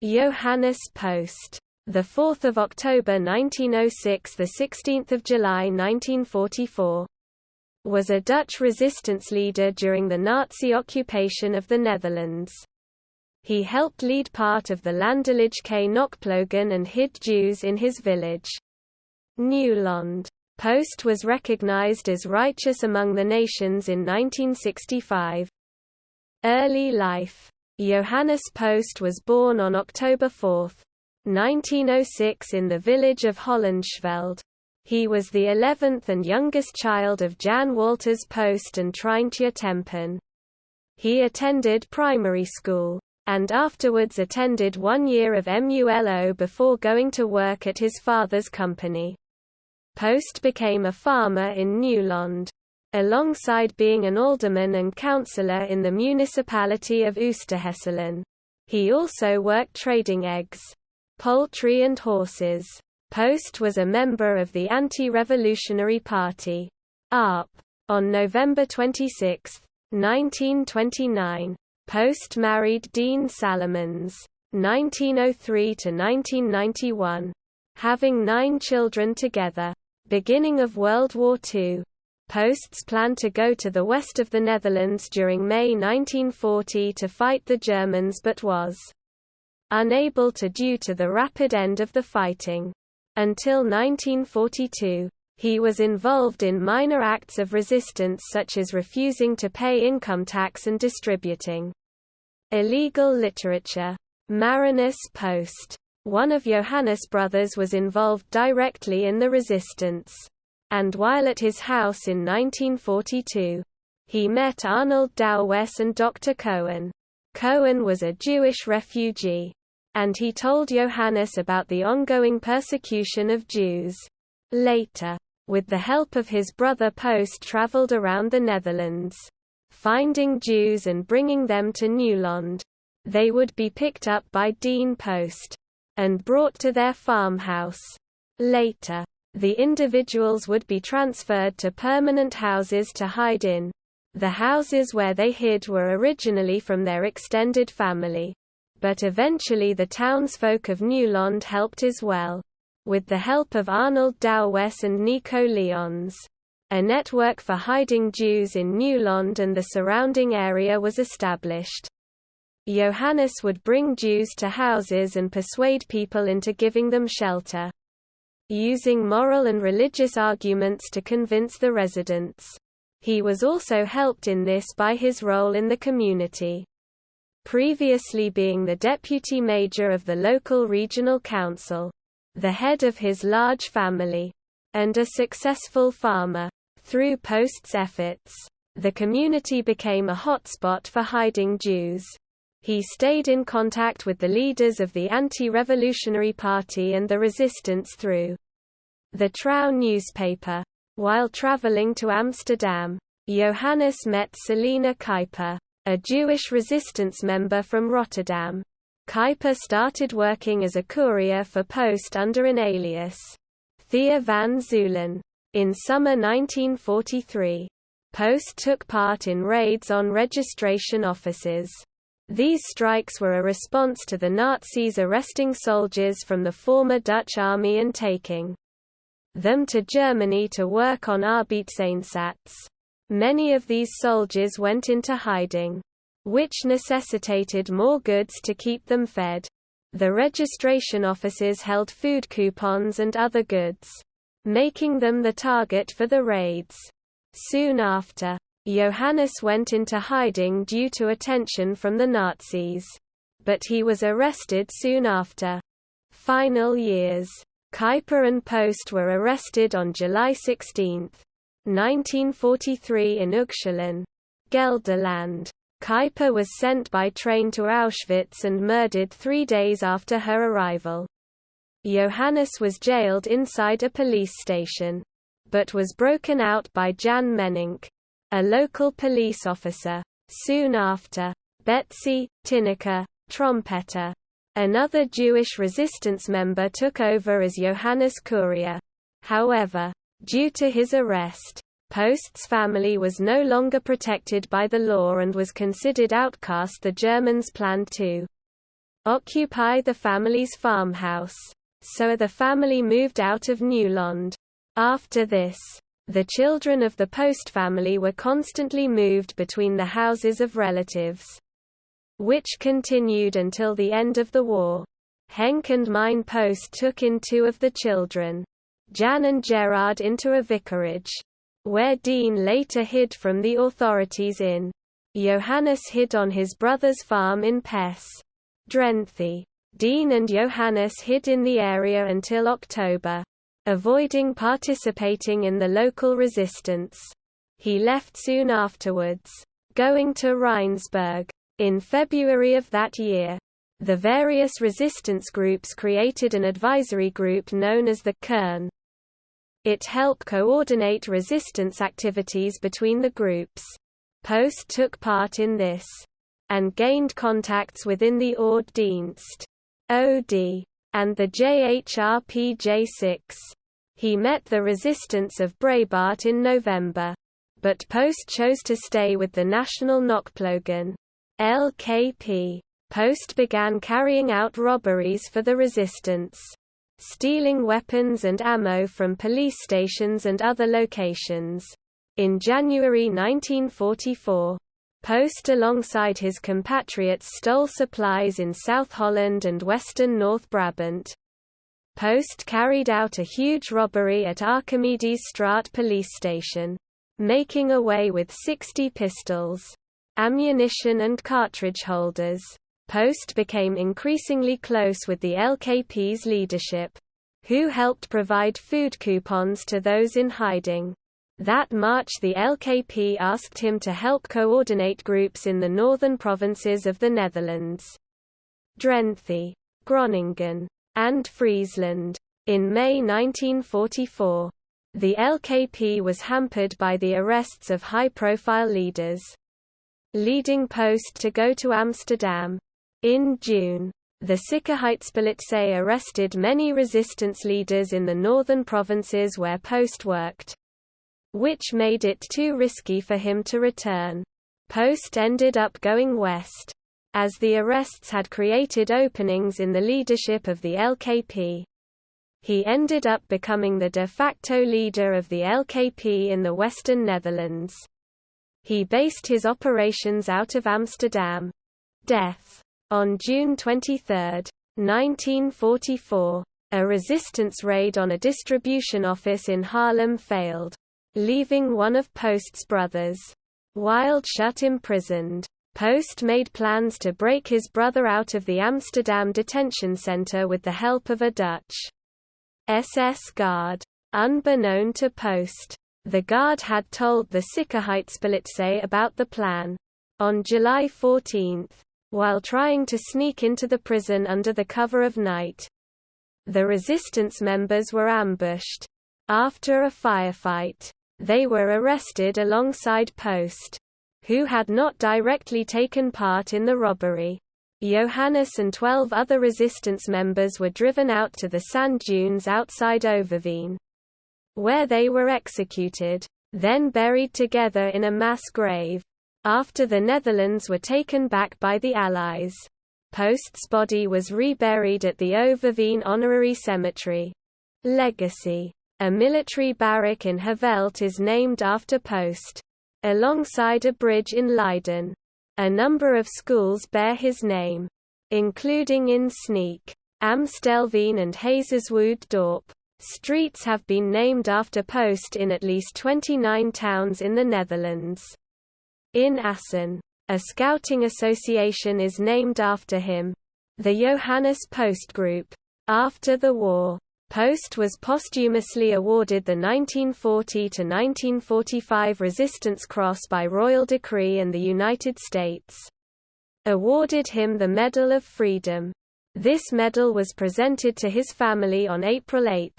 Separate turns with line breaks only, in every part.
Johannes Post. 4 October 1906 – 16 July 1944. Was a Dutch resistance leader during the Nazi occupation of the Netherlands. He helped lead part of the Landelijke Knokploegen and hid Jews in his village, Nieuwland. Post was recognized as righteous among the nations in 1965. Early life. Johannes Post was born on October 4, 1906 in the village of Hollandsveld. He was the 11th and youngest child of Jan Walters Post and Treintje Tempen. He attended primary school, and afterwards attended 1 year of MULO before going to work at his father's company. Post became a farmer in Nieuwland. Alongside being an alderman and councillor in the municipality of Oosterhesselen. He also worked trading eggs, poultry and horses. Post was a member of the Anti-Revolutionary Party, ARP. On November 26, 1929, Post married Dean Salomons, 1903–1991, having 9 children together. Beginning of World War II. Posts planned to go to the west of the Netherlands during May 1940 to fight the Germans but was unable due to the rapid end of the fighting. Until 1942, he was involved in minor acts of resistance such as refusing to pay income tax and distributing illegal literature. Marinus Post, one of Johannes' brothers, was involved directly in the resistance. And while at his house in 1942, he met Arnold Douwes and Dr. Cohen. Cohen was a Jewish refugee, and he told Johannes about the ongoing persecution of Jews. Later, with the help of his brother, Post traveled around the Netherlands, finding Jews and bringing them to Nieuwland. They would be picked up by Dean Post and brought to their farmhouse. Later, the individuals would be transferred to permanent houses to hide in. The houses where they hid were originally from their extended family, but eventually the townsfolk of Nieuwland helped as well. With the help of Arnold Douwes and Nico Leons, a network for hiding Jews in Nieuwland and the surrounding area was established. Johannes would bring Jews to houses and persuade people into giving them shelter, using moral and religious arguments to convince the residents. He was also helped in this by his role in the community, previously being the deputy major of the local regional council, the head of his large family, and a successful farmer. Through Post's efforts, the community became a hotspot for hiding Jews. He stayed in contact with the leaders of the Anti-Revolutionary Party and the resistance through the Trouw newspaper. While traveling to Amsterdam, Johannes met Selina Kuyper, a Jewish resistance member from Rotterdam. Kuyper started working as a courier for Post under an alias, Thea van Zeulen. In summer 1943, Post took part in raids on registration offices. These strikes were a response to the Nazis arresting soldiers from the former Dutch army and taking them to Germany to work on Arbeidseinsatz. Many of these soldiers went into hiding, which necessitated more goods to keep them fed. The registration offices held food coupons and other goods, making them the target for the raids. Soon after, Johannes went into hiding due to attention from the Nazis, but he was arrested soon after. Final years. Kuyper and Post were arrested on July 16, 1943 in Uxchelen, Gelderland. Kuyper was sent by train to Auschwitz and murdered 3 days after her arrival. Johannes was jailed inside a police station, but was broken out by Jan Menink, a local police officer. Soon after, Betsy Tineke, trompeter, another Jewish resistance member, took over as Johannes' courier. However, due to his arrest, Post's family was no longer protected by the law and was considered outcast. The Germans planned to occupy the family's farmhouse. So the family moved out of Newland. After this, the children of the Post family were constantly moved between the houses of relatives, which continued until the end of the war. Henk and Mine Post took in 2 of the children, Jan and Gerard, into a vicarage, where Dean later hid from the authorities in. Johannes hid on his brother's farm in Pes, Drenthe. Dean and Johannes hid in the area until October, avoiding participating in the local resistance. He left soon afterwards, going to Rheinsberg. In February of that year, the various resistance groups created an advisory group known as the Kern. It helped coordinate resistance activities between the groups. Post took part in this, and gained contacts within the Orddienst (OD) and the JHRPJ6. He met the resistance of Brabant in November, but Post chose to stay with the National Knokploegen (LKP). Post began carrying out robberies for the resistance, stealing weapons and ammo from police stations and other locations. In January 1944, Post alongside his compatriots stole supplies in South Holland and western North Brabant. Post carried out a huge robbery at Archimedes-straat police station, making away with 60 pistols, ammunition and cartridge holders. Post became increasingly close with the LKP's leadership, who helped provide food coupons to those in hiding. That March the LKP asked him to help coordinate groups in the northern provinces of the Netherlands, Drenthe, Groningen, and Friesland. In May 1944, the LKP was hampered by the arrests of high-profile leaders, leading Post to go to Amsterdam. In June, the Sikkerheidspolizei arrested many resistance leaders in the northern provinces where Post worked, which made it too risky for him to return. Post ended up going west, as the arrests had created openings in the leadership of the LKP. He ended up becoming the de facto leader of the LKP in the Western Netherlands. He based his operations out of Amsterdam. Death. On June 23, 1944, a resistance raid on a distribution office in Haarlem failed, leaving one of Post's brothers, Wildschut, imprisoned. Post made plans to break his brother out of the Amsterdam detention center with the help of a Dutch SS guard. Unbeknown to Post, the guard had told the Sikkerheidspolizei about the plan. On July 14, while trying to sneak into the prison under the cover of night, the resistance members were ambushed. After a firefight, they were arrested alongside Post, who had not directly taken part in the robbery. Johannes and 12 other resistance members were driven out to the sand dunes outside Overveen, where they were executed, then buried together in a mass grave. After the Netherlands were taken back by the Allies, Post's body was reburied at the Overveen Honorary Cemetery. Legacy. A military barrack in Havelt is named after Post, alongside a bridge in Leiden. A number of schools bear his name, including in Sneek, Amstelveen and Hazerswood Dorp. Streets have been named after Post in at least 29 towns in the Netherlands. In Assen, a scouting association is named after him, the Johannes Post Group. After the war, Post was posthumously awarded the 1940–1945 Resistance Cross by royal decree, and the United States awarded him the Medal of Freedom. This medal was presented to his family on April 8,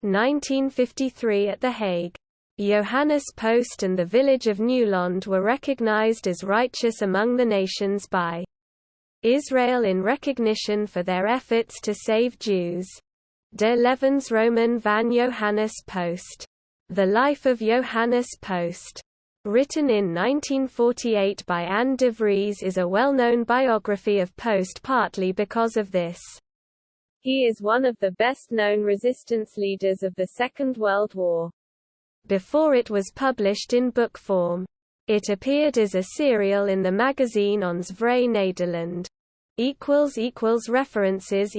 1953 at The Hague. Johannes Post and the village of Newland were recognized as righteous among the nations by Israel in recognition for their efforts to save Jews. De Levensroman van Johannes Post. The Life of Johannes Post. written in 1948 by Anne de Vries, is a well-known biography of Post partly because of this. He is one of the best-known resistance leaders of the Second World War. Before it was published in book form, it appeared as a serial in the magazine Ons Vrij Nederland. References